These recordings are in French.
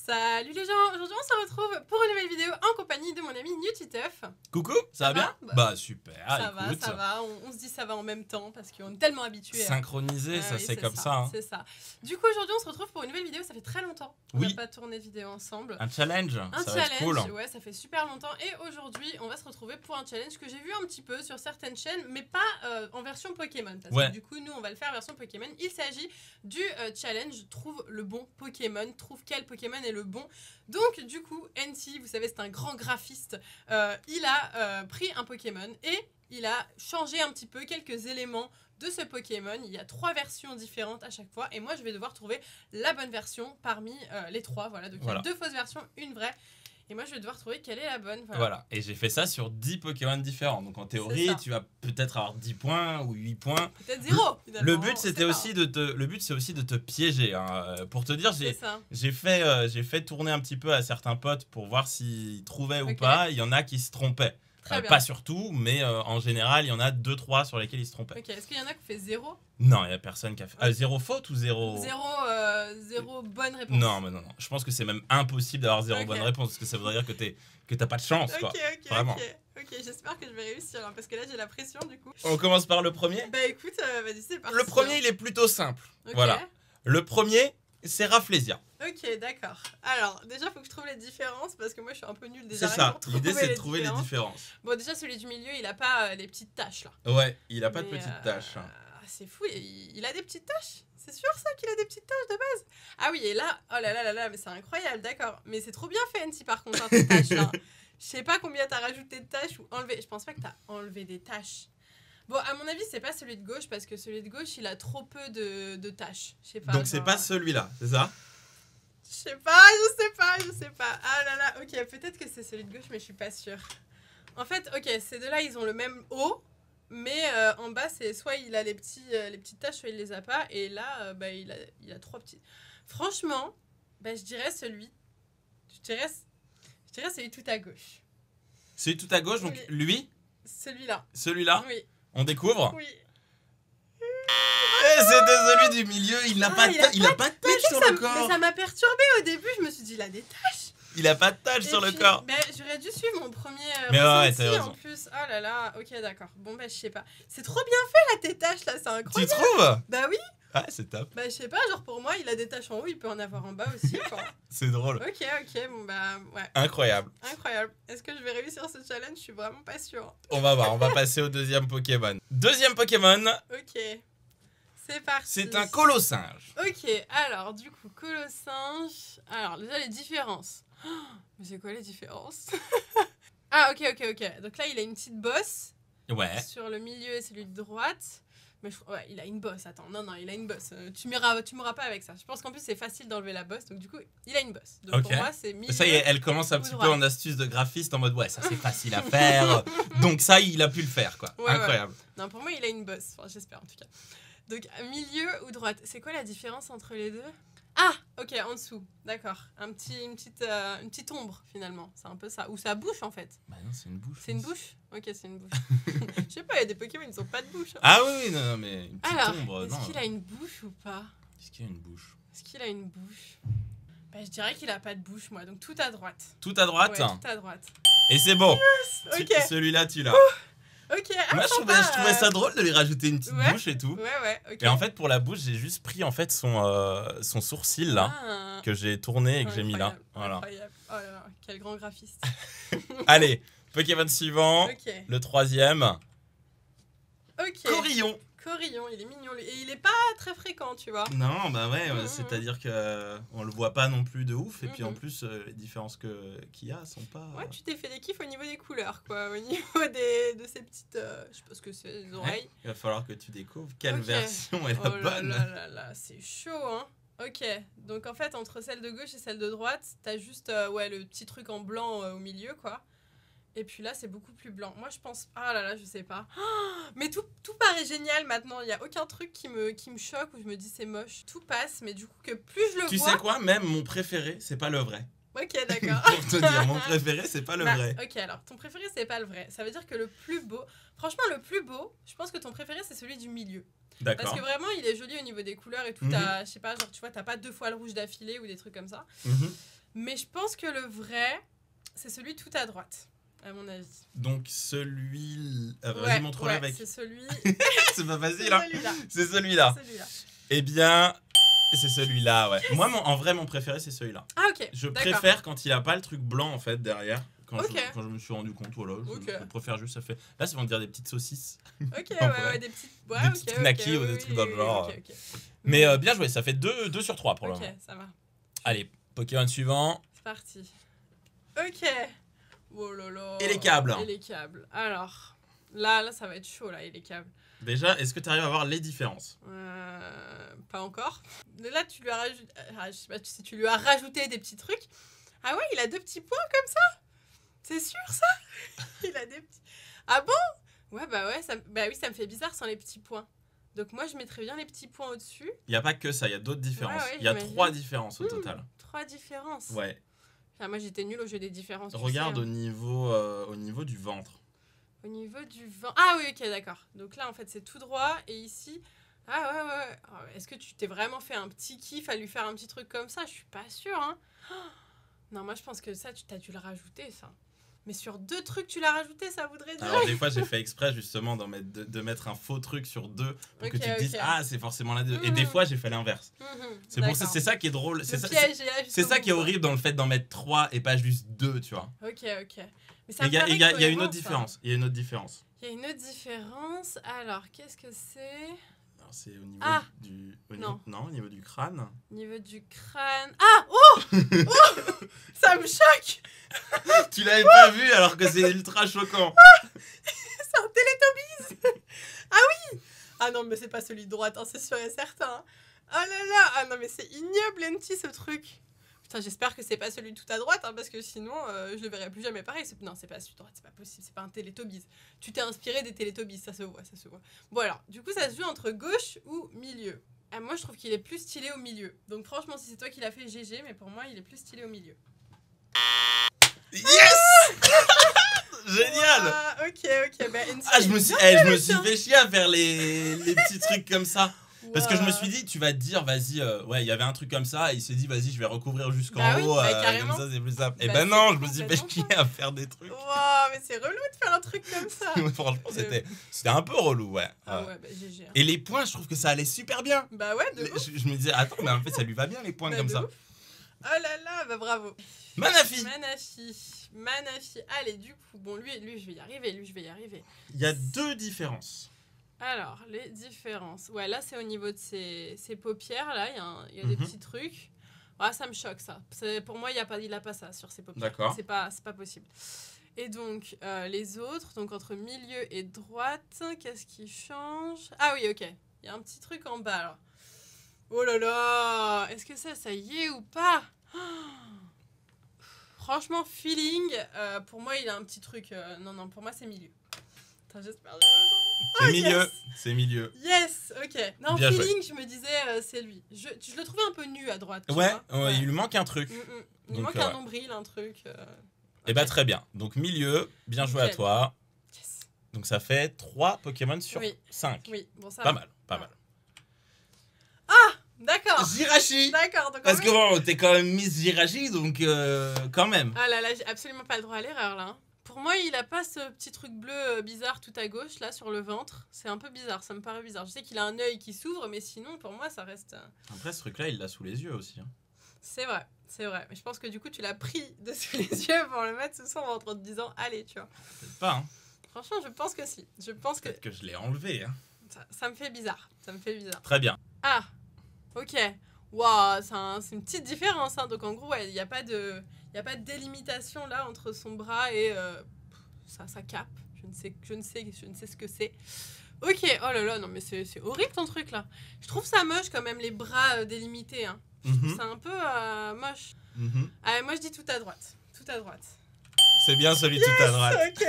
Salut les gens, aujourd'hui on se retrouve pour une nouvelle vidéo en compagnie de mon ami Nutiteuf. Coucou, ça va bien? Bah super, écoute. Ça va, on se dit ça va en même temps parce qu'on est tellement habitués. Synchronisé, ça oui, c'est comme ça. Hein. C'est ça. Du coup aujourd'hui on se retrouve pour une nouvelle vidéo, ça fait très longtemps qu'on n'a pas tourné de vidéo ensemble. Un challenge, ça va être cool. Ouais, ça fait super longtemps et aujourd'hui on va se retrouver pour un challenge que j'ai vu un petit peu sur certaines chaînes mais pas en version Pokémon. Parce que du coup nous on va le faire en version Pokémon. Il s'agit du challenge trouve le bon Pokémon, trouve quel Pokémon est le bon. Donc du coup, NT, vous savez, c'est un grand graphiste, il a pris un Pokémon et il a changé un petit peu quelques éléments de ce Pokémon. Il y a 3 versions différentes à chaque fois et moi je vais devoir trouver la bonne version parmi les 3. Voilà, donc il y a 2 fausses versions, une vraie. Et moi, je vais devoir trouver quelle est la bonne. Voilà. Et j'ai fait ça sur 10 Pokémon différents. Donc en théorie, tu vas peut-être avoir 10 points ou 8 points. Peut-être 0. Le but, c'était aussi de te piéger. Hein. Pour te dire, j'ai fait tourner un petit peu à certains potes pour voir s'ils trouvaient ou pas. Il y en a qui se trompaient. Pas sur tout, mais en général, il y en a 2-3 sur lesquels ils se trompaient. Ok, est-ce qu'il y en a qui fait 0? Non, il n'y a personne qui a fait. 0 faute ou 0... 0 bonne réponse. Non, mais non. Je pense que c'est même impossible d'avoir 0 bonne réponse, parce que ça voudrait dire que t'as pas de chance, quoi. Vraiment. Ok, j'espère que je vais réussir, hein, parce que là, j'ai la pression, du coup. On commence par le premier? Bah écoute, vas-y, c'est parti. Le premier, il est plutôt simple. Voilà. Le premier, c'est Rafflesia. Ok, d'accord. Alors, déjà, il faut que je trouve les différences parce que moi, je suis un peu nulle déjà. C'est ça, l'idée, c'est de trouver les différences. Bon, déjà, celui du milieu, il a pas les petites taches, là. Ouais, il a pas de petites taches. C'est fou, il a des petites taches? C'est sûr, ça, qu'il a des petites taches de base? Ah oui, et là, oh là là là là, mais c'est incroyable, d'accord. Mais c'est trop bien fait, NT, par contre, hein, tes taches, là. Je sais pas combien t'as rajouté de taches ou enlevé. Je pense pas que t'as enlevé des taches. Bon, à mon avis, c'est pas celui de gauche parce que celui de gauche, il a trop peu de taches. Je sais pas. Donc, c'est pas celui-là, c'est ça? Je sais pas. Ah là là, ok, peut-être que c'est celui de gauche, mais je suis pas sûre. En fait, ok, ces deux-là, ils ont le même haut, mais en bas, c'est soit il a les petites taches, soit il les a pas, et là, il a 3 petits. Franchement, je dirais celui. Je dirais celui tout à gauche. Celui tout à gauche, donc lui? Celui-là. Celui-là? Oui. On découvre? Oui. C'était celui du milieu, il n'a pas de tache sur le corps. Mais ça m'a perturbé au début, je me suis dit, il a des taches. Il a pas de tache sur le corps. J'aurais dû suivre mon premier mais ouais, t'as raison. En plus. Oh là là, ok, d'accord. Bon, je sais pas. C'est trop bien fait, là, tes taches, là, c'est incroyable. Tu trouves? Bah oui. Ouais, c'est top. Je sais pas, genre pour moi, il a des taches en haut, il peut en avoir en bas aussi, quoi. C'est drôle. Ok, bon ouais. Incroyable. Est-ce que je vais réussir ce challenge? Je suis vraiment pas sûre. On va voir, on va passer au deuxième Pokémon. Deuxième Pokémon. Ok. C'est parti. C'est un Colossinge. Ok, alors du coup, Colossinge. Alors déjà les différences. Oh, mais c'est quoi les différences? Ah ok. Donc là il a une petite bosse. Ouais. Sur le milieu et celui de droite. Mais ouais, il a une bosse. Attends, non, il a une bosse. Tu m'auras pas avec ça. Je pense qu'en plus c'est facile d'enlever la bosse. Donc du coup, il a une bosse. Donc pour moi c'est milieu. Ça y est, elle commence un petit peu en astuce de graphiste en mode ouais, ça c'est facile à faire. Donc ça, il a pu le faire quoi. Ouais, incroyable. Ouais. Non, pour moi il a une bosse. Enfin, j'espère en tout cas. Donc, milieu ou droite? C'est quoi la différence entre les deux? Ah, ok, en dessous. D'accord. Une petite ombre, finalement. C'est un peu ça. Ou sa bouche, en fait. Bah non, c'est une bouche. C'est une bouche? Ok, c'est une bouche. Je sais pas, il y a des Pokémon, ils ont pas de bouche. Hein. Ah oui, non, mais une petite ombre, est-ce qu'il a une bouche ou pas? Est-ce qu'il a une bouche? Est-ce qu'il a une bouche? Je dirais qu'il a pas de bouche, moi. Donc, tout à droite. Tout à droite? Ouais, tout à droite. Et c'est bon. Yes, ok. Celui-là, tu l'as. Ok, moi je trouvais ça drôle de lui rajouter une petite bouche et tout. Ouais, ok. Et en fait pour la bouche j'ai juste pris en fait son sourcil là que j'ai tourné et que j'ai mis là. Voilà. Incroyable. Oh là là, quel grand graphiste. Allez, Pokémon suivant, le troisième. Ok. Corillon, il est mignon lui. Et il est pas très fréquent, tu vois. Non, bah ouais, c'est-à-dire que on le voit pas non plus de ouf. Et puis en plus, les différences qu'il y a sont pas... Ouais, tu t'es fait des kiffs au niveau des couleurs, quoi. Au niveau de ces petites... je sais pas ce que c'est, les oreilles. Ouais, il va falloir que tu découvres quelle version est la bonne. Là, c'est chaud, hein. Ok, donc en fait, entre celle de gauche et celle de droite, t'as juste le petit truc en blanc au milieu, quoi. Et puis là, c'est beaucoup plus blanc. Moi, je pense... Ah là là, je sais pas. Oh, mais tout paraît génial maintenant. Il n'y a aucun truc qui me choque ou je me dis c'est moche. Tout passe, mais du coup, que plus je le vois... Tu sais quoi? Même mon préféré, c'est pas le vrai. Ok, d'accord. Pour te dire, mon préféré, c'est pas le vrai. Ok, alors, ton préféré, c'est pas le vrai. Ça veut dire que le plus beau... Franchement, le plus beau, je pense que ton préféré, c'est celui du milieu. D'accord. Parce que vraiment, il est joli au niveau des couleurs et tout. Je sais pas, genre, tu vois, t'as pas 2 fois le rouge d'affilée ou des trucs comme ça. Mais je pense que le vrai, c'est celui tout à droite, à mon avis. Donc celui... vas-y, montre-le avec... c'est celui... c'est pas facile, hein. C'est celui-là. Eh bien... C'est celui-là, ouais. Moi, en vrai, mon préféré, c'est celui-là. Ah, ok. Je préfère quand il a pas le truc blanc, en fait, derrière. Quand je me suis rendu compte, voilà. Je préfère juste, ça fait... Là, ça va me dire des petites saucisses. Ok, ouais, des petites... des petites knackis ou des trucs dans le genre. Mais bien joué, ça fait 2 sur 3 pour le moment. Ok, ça va. Allez, Pokémon suivant. C'est parti. Ok. Oh là là. Et les câbles. Et les câbles. Alors, là, ça va être chaud, là, et les câbles. Déjà, est-ce que tu arrives à voir les différences? Pas encore. Là, tu lui as rajouté... je sais pas si tu lui as rajouté des petits trucs. Ah ouais, il a 2 petits points comme ça? C'est sûr, ça? Il a des petits... Ah bon? Ouais, bah oui, ça me fait bizarre sans les petits points. Donc moi, je mettrais bien les petits points au-dessus. Il n'y a pas que ça, il y a d'autres différences. Il y a 3 différences au total. 3 différences? Ouais. Enfin, moi, j'étais nulle au jeu des différences. Regarde au niveau du ventre. Au niveau du ventre. Ah oui, ok, d'accord. Donc là, en fait, c'est tout droit. Et ici... Ah ouais. Oh, est-ce que tu t'es vraiment fait un petit kiff à lui faire un petit truc comme ça? Je suis pas sûre, hein. Oh non, moi, je pense que ça, tu t'as dû le rajouter, ça. Mais sur 2 trucs, tu l'as rajouté, ça voudrait dire... Alors, des fois, j'ai fait exprès, justement, de mettre un faux truc sur 2 pour que tu te dises « Ah, c'est forcément la 2 ». Et des fois, j'ai fait l'inverse. C'est ça qui est drôle. C'est ça qui est horrible dans le fait d'en mettre 3 et pas juste 2, tu vois. Ok. Mais il y a une autre différence. Il y a une autre différence. Alors, qu'est-ce que c'est? C'est au niveau au niveau du crâne. Au niveau du crâne... Ah! Oh! Ça me choque! Tu l'avais pas vu alors que c'est ultra choquant. C'est un Télétobies! Ah oui! Ah non, mais c'est pas celui de droite, hein, c'est sûr et certain. Oh là là! Ah non, mais c'est ignoble, Lenti, ce truc. Putain, j'espère que c'est pas celui tout à droite, hein, parce que sinon, je le verrai plus jamais pareil. Non, c'est pas celui de droite, c'est pas possible, c'est pas un Télétobies. Tu t'es inspiré des Télétobies, ça se voit. Bon alors, du coup, ça se joue entre gauche ou milieu. Ah, moi, je trouve qu'il est plus stylé au milieu. Donc franchement, si c'est toi qui l'as fait, GG, mais pour moi, il est plus stylé au milieu. Yes! Génial! Ok, bah, je me suis fait chier à faire les petits trucs comme ça. Parce que je me suis dit, tu vas te dire, vas-y, ouais, il y avait un truc comme ça, et il s'est dit, vas-y, je vais recouvrir jusqu'en haut, comme ça, c'est plus simple. Et ben non, je me suis fait chier à faire des trucs. Waouh, mais c'est relou de faire un truc comme ça. Franchement, c'était un peu relou, ouais. Ah ouais, bah GG. Et les points, je trouve que ça allait super bien. Bah ouais, de ouf. Je me disais, attends, mais en fait, ça lui va bien, les points comme ça. Ouf. Oh là là, bah bravo. Manafi. Allez, du coup, bon, lui, je vais y arriver. Il y a 2 différences. Alors, les différences. Ouais, là, c'est au niveau de ses paupières. Là, il y a des petits trucs. Ouais, ça me choque, ça. Pour moi, il a pas ça sur ses paupières. D'accord. C'est pas possible. Et donc, les autres, donc entre milieu et droite, qu'est-ce qui change? Ah oui, ok. Il y a un petit truc en bas, alors. Oh là là! Est-ce que ça y est ou pas? Franchement, feeling, pour moi, il a un petit truc... Non, pour moi, c'est milieu. Attends, j'espère... C'est milieu. Yes, ok. Non, bien feeling, joué. Je me disais, c'est lui. Je le trouvais un peu nu à droite. Ouais, il lui manque un truc. Il lui manque un nombril, un truc. Et bah très bien. Donc milieu, bien joué à toi. Yes. Donc ça fait 3 Pokémon sur 5. Oui, bon ça pas va. mal. Ah, d'accord. Jirachi. D'accord. Donc parce que bon, t'es quand même Miss Jirachi, donc quand même. Ah là, j'ai absolument pas le droit à l'erreur là. Pour moi, il a pas ce petit truc bleu bizarre tout à gauche, là, sur le ventre. C'est un peu bizarre, ça me paraît bizarre. Je sais qu'il a un œil qui s'ouvre, mais sinon, pour moi, ça reste... Après, ce truc-là, il l'a sous les yeux aussi. Hein. C'est vrai. Mais je pense que du coup, tu l'as pris de sous les yeux pour le mettre sous son ventre en te disant, allez, tu vois. Peut-être pas, hein. Franchement, je pense que si. Peut-être que je l'ai enlevé, hein. Ça me fait bizarre. Très bien. Ah, ok. Waouh, c'est une petite différence, hein. Donc en gros, ouais, il n'y a pas de délimitation là entre son bras et sa cape. Je ne sais ce que c'est. Ok, oh là là, non mais c'est horrible ton truc là. Je trouve ça moche quand même les bras délimités. Hein. Je trouve ça un peu moche. Allez, moi je dis tout à droite. C'est bien celui tout à droite. Ok.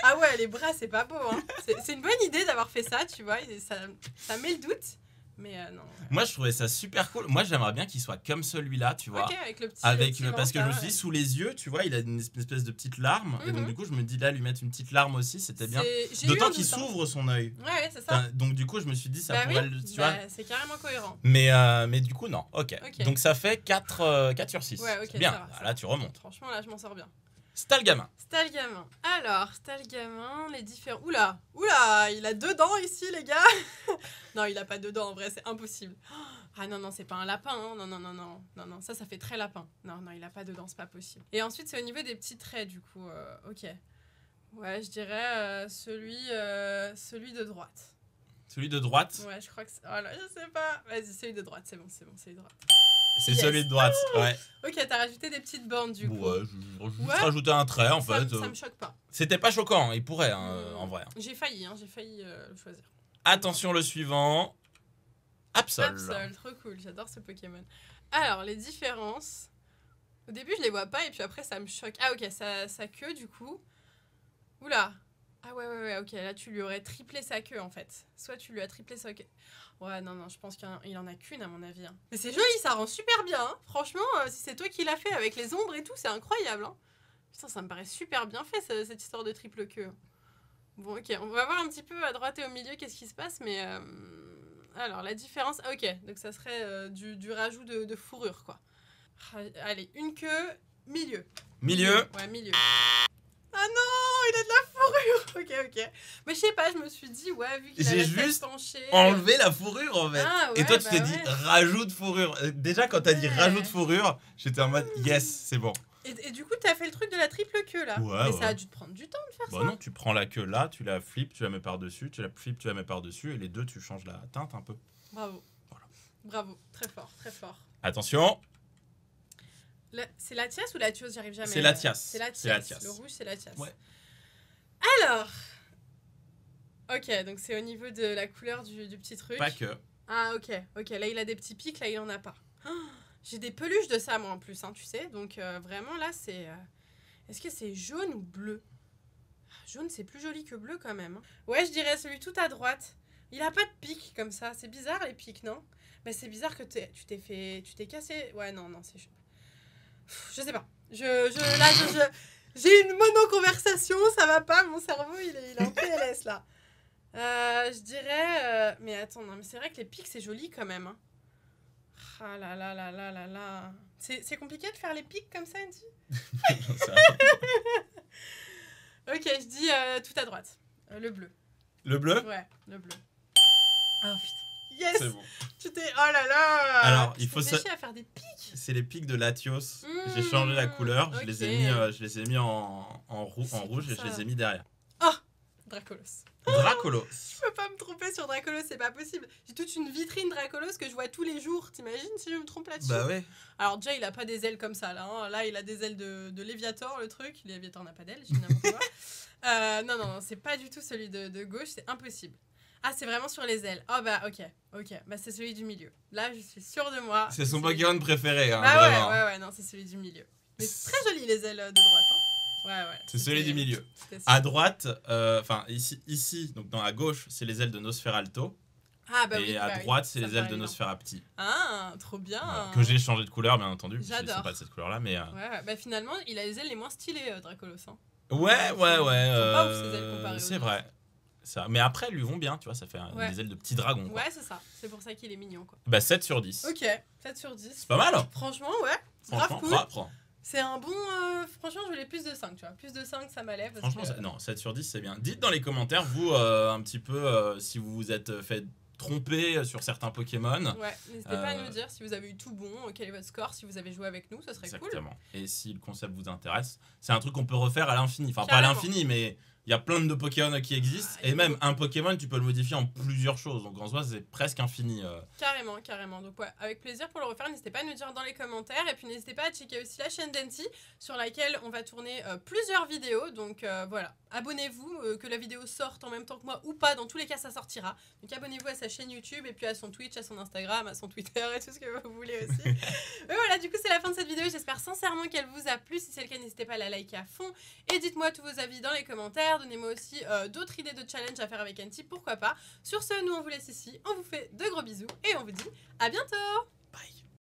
Ah ouais, les bras c'est pas beau. Hein. C'est une bonne idée d'avoir fait ça, tu vois. Ça met le doute. Mais non. Moi, je trouvais ça super cool. Moi, j'aimerais bien qu'il soit comme celui-là, tu vois. Ok, avec le petit. Parce que je me suis dit, sous les yeux, tu vois, il a une espèce de petite larme. Et donc, du coup, je me dis là, lui mettre une petite larme aussi, c'était bien. D'autant qu'il s'ouvre son œil. Ouais, c'est ça. Donc, du coup, je me suis dit, ça pourrait le. Tu vois. C'est carrément cohérent. Mais du coup, non. Ok. Donc, ça fait 4 sur 6. Ouais, ok. Bien. Ça va, là, tu remontes. Franchement, là, je m'en sors bien. Stalgamin. Stalgamin. Alors, Stalgamin, les différents... Oula, il a 2 dents ici, les gars. Non, il a pas 2 dents, en vrai, c'est impossible. Ah non, c'est pas un lapin, hein. Non, ça fait très lapin. Non, il a pas 2 dents, c'est pas possible. Et ensuite, c'est au niveau des petits traits, du coup. Ok. Ouais, je dirais celui de droite. Celui de droite? Ouais, je crois que c'est... Oh là, je sais pas. Vas-y, celui de droite, c'est bon, celui de droite. C'est celui de droite, ouais. Ok, t'as rajouté des petites bandes du coup. Ouais, je juste rajouté un trait en fait. Ça me choque pas. C'était pas choquant, il pourrait en vrai. J'ai failli le choisir. Attention, le suivant. Absol. Absol, trop cool, j'adore ce Pokémon. Alors, les différences. Au début, je les vois pas et puis après, ça me choque. Ah, ok, sa queue du coup. Oula. Ah ouais, ok, là tu lui aurais triplé sa queue en fait. Soit tu lui as triplé sa queue. Ouais, non, je pense qu'il en a qu'une à mon avis. Hein. Mais c'est joli, ça rend super bien. Hein. Franchement, si c'est toi qui l'as fait avec les ombres et tout, c'est incroyable. Hein. Putain, ça me paraît super bien fait cette histoire de triple queue. Bon, ok, on va voir un petit peu à droite et au milieu qu'est-ce qui se passe, mais... Alors, la différence... Ah, ok, donc ça serait du rajout de fourrure, quoi. Allez, une queue, milieu. Milieu. Ouais, milieu. Ah non, il a de la fourrure. Ok. Mais je sais pas, je me suis dit, ouais, vu qu'il a la tête penchée... enlevé la fourrure, en fait. Ah, ouais, et toi, tu t'es dit, rajoute fourrure. Déjà, quand t'as dit rajoute fourrure, j'étais en mode, yes, c'est bon. Et du coup, t'as fait le truc de la triple queue, là. Ouais, mais ça a dû te prendre du temps de faire ça. Non, tu prends la queue là, tu la flippes, tu la mets par-dessus, tu la flippes, tu la mets par-dessus, et les deux, tu changes la teinte un peu. Bravo. Voilà. Bravo, très fort, très fort. Attention. C'est la Latias ou la Latios? J'arrive jamais. C'est la Latias. C'est la Latias. Le rouge, c'est la Latias. Ouais. Alors. Ok, donc c'est au niveau de la couleur du petit truc. Pas que. Ah, ok. Là, il a des petits pics, là, il en a pas. Oh, j'ai des peluches de ça, moi, en plus, hein, tu sais. Donc, vraiment, là, c'est... Est-ce que c'est jaune ou bleu? Jaune, c'est plus joli que bleu, quand même. Hein. Ouais, je dirais celui tout à droite. Il a pas de pics, comme ça. C'est bizarre, les pics, non? Mais c'est bizarre que tu t'es cassé... Ouais, non, c'est... Je sais pas. J'ai une mono-conversation, ça va pas, mon cerveau, il est en PLS, là. Je dirais... mais attends, non, mais c'est vrai que les pics, c'est joli, quand même. Hein. Ah là là là là là là. C'est compliqué de faire les pics comme ça, Andy? Ok, je dis tout à droite. Le bleu. Le bleu? Ouais, le bleu. Oh putain. Yes! C'est bon. Tu t'es... Oh là là! Alors, il faut réfléchir à faire des pics. C'est les pics de Latios. J'ai changé la couleur. Okay. Je les ai mis en rouge et je les ai mis derrière. Ah! Dracolos. Dracolos. Je peux pas me tromper sur Dracolos, c'est pas possible. J'ai toute une vitrine Dracolos que je vois tous les jours. T'imagines si je me trompe là-dessus? Bah ouais. Alors déjà, il a pas des ailes comme ça là. Hein. Là, il a des ailes de Léviator, le truc. Léviator n'a pas d'ailes, j'ai n'importe quoi. Non, c'est pas du tout celui de gauche, c'est impossible. Ah, c'est vraiment sur les ailes. Oh bah ok. Bah c'est celui du milieu. Là, je suis sûre de moi. C'est son Pokémon préféré, hein, bah vraiment. Ouais, non, c'est celui du milieu. Mais c'est très joli les ailes de droite. Hein. Ouais. C'est celui du milieu. À droite, ici, donc à gauche, c'est les ailes de Nosferalto. Ah bah et oui. à droite, c'est les ailes de Nosferapti. Ah, trop bien. Ouais, que j'ai changé de couleur, bien entendu. J'adore. Ils sont pas de cette couleur-là, mais. Ouais, bah finalement, il a les ailes les moins stylées, Dracolos. Hein. Ouais. Pas ouf, ces ailes comparées c'est vrai. Ça. Mais après, elles lui vont bien, tu vois, ça fait des ailes de petit dragon. Quoi. Ouais, c'est ça. C'est pour ça qu'il est mignon, quoi. Bah 7 sur 10. Ok, 7 sur 10. C'est pas mal. Franchement, ouais. Franchement, cool. propre. C'est un bon... franchement, je voulais plus de 5, tu vois. Plus de 5, ça m'allait. Franchement, non, 7 sur 10, c'est bien. Dites dans les commentaires, vous, un petit peu, si vous vous êtes fait tromper sur certains Pokémon. Ouais, n'hésitez pas à nous dire si vous avez eu tout bon, quel est votre score, si vous avez joué avec nous, ça serait cool. Exactement. Et si le concept vous intéresse, c'est un truc qu'on peut refaire à l'infini. Enfin, pas à l'infini, mais... Il y a plein de Pokémon qui existent, et même un Pokémon, tu peux le modifier en plusieurs choses. Donc en soi, c'est presque infini. Carrément. Donc ouais, avec plaisir pour le refaire. N'hésitez pas à nous dire dans les commentaires. Et puis n'hésitez pas à checker aussi la chaîne d'Enti, sur laquelle on va tourner plusieurs vidéos. Donc voilà, abonnez-vous, que la vidéo sorte en même temps que moi ou pas. Dans tous les cas, ça sortira. Donc abonnez-vous à sa chaîne YouTube, et puis à son Twitch, à son Instagram, à son Twitter, et tout ce que vous voulez aussi. Mais voilà, du coup, c'est la fin de cette vidéo. J'espère sincèrement qu'elle vous a plu. Si c'est le cas, n'hésitez pas à la liker à fond. Et dites-moi tous vos avis dans les commentaires. commentaires, donnez-moi aussi d'autres idées de challenge à faire avec Anty, pourquoi pas. Sur ce, nous on vous laisse ici, on vous fait de gros bisous et on vous dit à bientôt.